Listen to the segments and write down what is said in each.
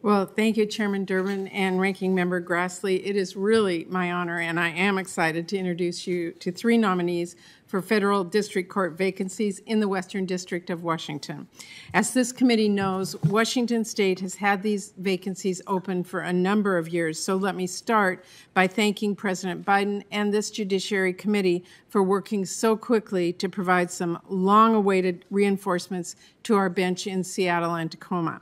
Well, thank you, Chairman Durbin and Ranking Member Grassley. It is really my honor, and I am excited to introduce you to 3 nominees for federal district court vacancies in the Western District of Washington. As this committee knows, Washington State has had these vacancies open for a number of years, so let me start by thanking President Biden and this Judiciary Committee for working so quickly to provide some long-awaited reinforcements to our bench in Seattle and Tacoma.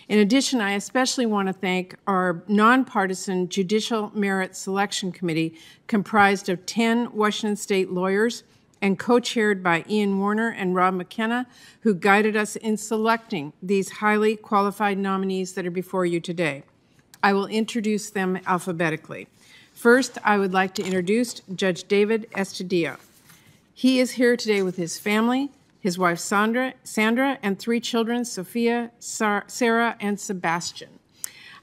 In addition, I especially want to thank our nonpartisan Judicial Merit Selection Committee comprised of 10 Washington State lawyers and co-chaired by Ian Warner and Rob McKenna, who guided us in selecting these highly qualified nominees that are before you today. I will introduce them alphabetically. First, I would like to introduce Judge David Estudillo. He is here today with his family, his wife Sandra, and 3 children, Sophia, Sarah, and Sebastian.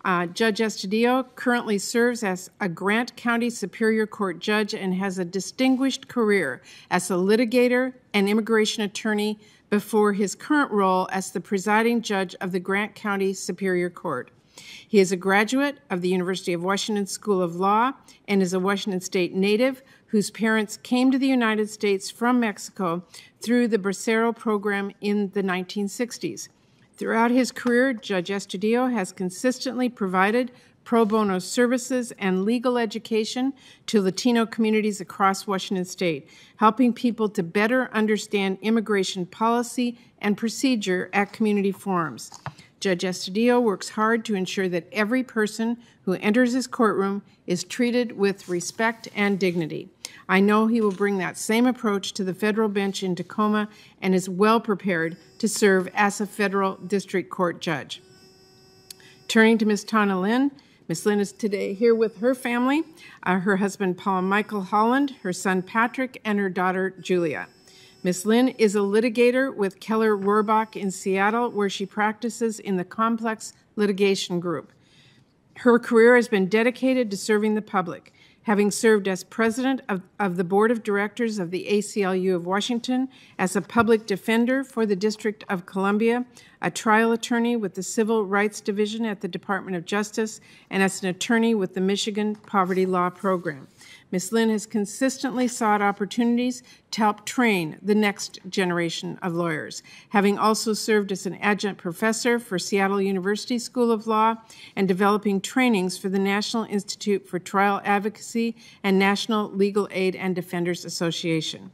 Judge Estudillo currently serves as a Grant County Superior Court judge and has a distinguished career as a litigator and immigration attorney before his current role as the presiding judge of the Grant County Superior Court. He is a graduate of the University of Washington School of Law and is a Washington State native whose parents came to the United States from Mexico through the Bracero program in the 1960s. Throughout his career, Judge Estudillo has consistently provided pro bono services and legal education to Latino communities across Washington State, helping people to better understand immigration policy and procedure at community forums. Judge Estudillo works hard to ensure that every person who enters his courtroom is treated with respect and dignity. I know he will bring that same approach to the federal bench in Tacoma and is well prepared to serve as a federal district court judge. Turning to Ms. Tana Lin, Ms. Lin is today here with her family, her husband Paul Michael Holland, her son Patrick, and her daughter Julia. Ms. Lin is a litigator with Keller Rohrbach in Seattle, where she practices in the complex litigation group. Her career has been dedicated to serving the public, having served as president of the board of directors of the ACLU of Washington, as a public defender for the District of Columbia, a trial attorney with the Civil Rights Division at the Department of Justice, and as an attorney with the Michigan Poverty Law Program. Ms. Lin has consistently sought opportunities to help train the next generation of lawyers, having also served as an adjunct professor for Seattle University School of Law and developing trainings for the National Institute for Trial Advocacy and National Legal Aid and Defenders Association.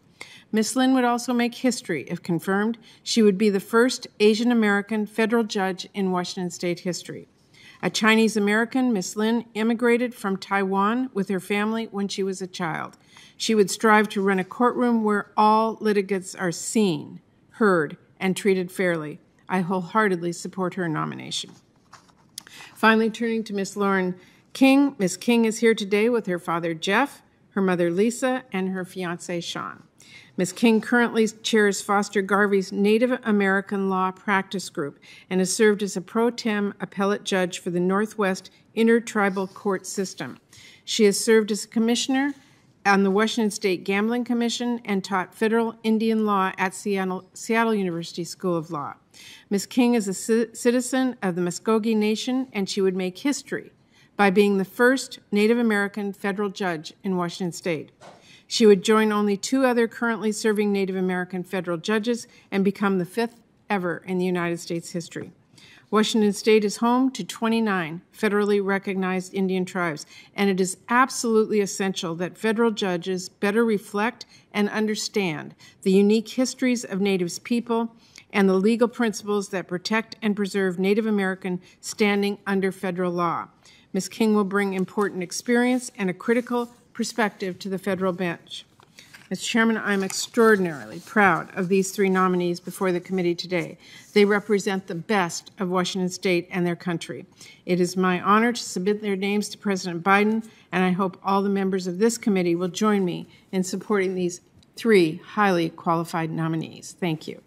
Ms. Lin would also make history if confirmed. She would be the first Asian American federal judge in Washington State history. A Chinese American, Ms. Lin immigrated from Taiwan with her family when she was a child. She would strive to run a courtroom where all litigants are seen, heard, and treated fairly. I wholeheartedly support her nomination. Finally, turning to Ms. Lauren King. Ms. King is here today with her father, Jeff, her mother, Lisa, and her fiancé, Sean. Ms. King currently chairs Foster Garvey's Native American Law Practice Group and has served as a pro tem appellate judge for the Northwest Intertribal Court System. She has served as a commissioner on the Washington State Gambling Commission and taught federal Indian law at Seattle University School of Law. Ms. King is a citizen of the Muskogee Nation, and she would make history by being the first Native American federal judge in Washington State. She would join only 2 other currently serving Native American federal judges and become the 5th ever in the United States history. Washington State is home to 29 federally recognized Indian tribes, and it is absolutely essential that federal judges better reflect and understand the unique histories of Native people and the legal principles that protect and preserve Native American standing under federal law. Ms. King will bring important experience and a critical perspective to the federal bench. Mr. Chairman, I'm extraordinarily proud of these 3 nominees before the committee today. They represent the best of Washington State and their country. It is my honor to submit their names to President Biden, and I hope all the members of this committee will join me in supporting these 3 highly qualified nominees. Thank you.